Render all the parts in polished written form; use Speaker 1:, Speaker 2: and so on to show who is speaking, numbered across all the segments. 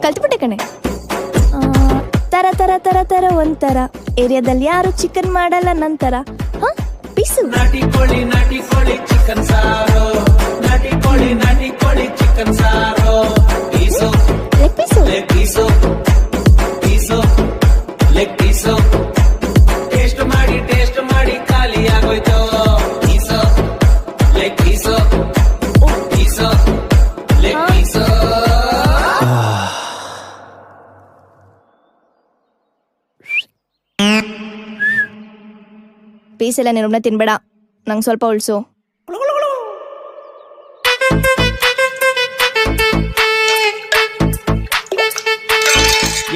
Speaker 1: ಕಲ್ತ್ಬಿಟ್ಟೆ ಕಣೆ. ತರ ತರ ತರ ತರ ಒಂಥರ ಏರಿಯಾದಲ್ಲಿ ಯಾರು ಚಿಕನ್ ಮಾಡಲ್ಲ ನಂತರ. ಪೀಸು
Speaker 2: ನಾಟಿ ಕೋಳಿ ಚಿಕನ್ ಸಾರು, ನಾಟಿ ಕೋಳಿ ಚಿಕನ್ ಸಾರು, piece
Speaker 1: leg piece
Speaker 2: leg piece piece leg piece, taste ಮಾಡಿ ಖಾಲಿ ಆಗೋಯ್ತು. Piece leg piece piece leg piece.
Speaker 1: Piece ಎಲ್ಲ ನೀನೊಬ್ನ ತಿನ್ಬೇಡ, ನಂಗೆ ಸ್ವಲ್ಪ ಉಳ್ಸು.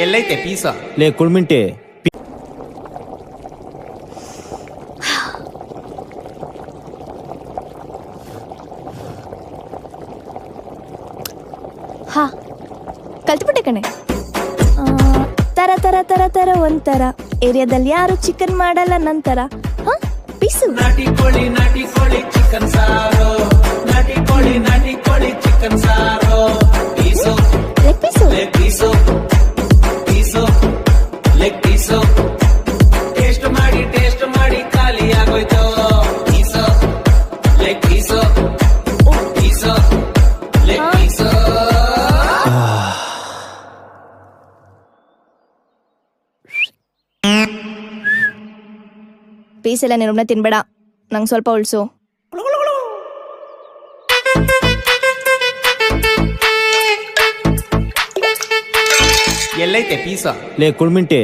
Speaker 2: ಎಲ್ಲೈತೆ ಪೀಸ?
Speaker 3: ಲೇ ಕುಳ್ಮಿಂಟಿ,
Speaker 1: ಹಾ ಕಲ್ತ್ಬಿಟ್ಟೆ ಕಣೆ. ತರ ತರ ತರ ತರ ಒಂಥರ ಏರಿಯಾದಲ್ಲಿ ಯಾರು ಚಿಕನ್ ಮಾಡಲ್ಲ ನಂತರ. ಪೀಸು
Speaker 2: ನಾಟಿ ಕೋಳಿ ಚಿಕನ್ ಸಾರು, ನಾಟಿ ಕೋಳಿ ಚಿಕನ್ ಸಾರು, piece
Speaker 1: leg piece
Speaker 2: leg piece piece leg piece, taste ಮಾಡಿ ಖಾಲಿ ಆಗೋಯ್ತು. Piece leg piece piece leg piece.
Speaker 1: Piece ಎಲ್ಲ ನೀನೊಬ್ನ ತಿನ್ಬೇಡ, ನಂಗೆ ಸ್ವಲ್ಪ ಉಳ್ಸು.
Speaker 2: ಎಲ್ಲೈತೆ ಪೀಸ?
Speaker 3: ಲೇ ಕುಳ್ಮಿಂಟಿ,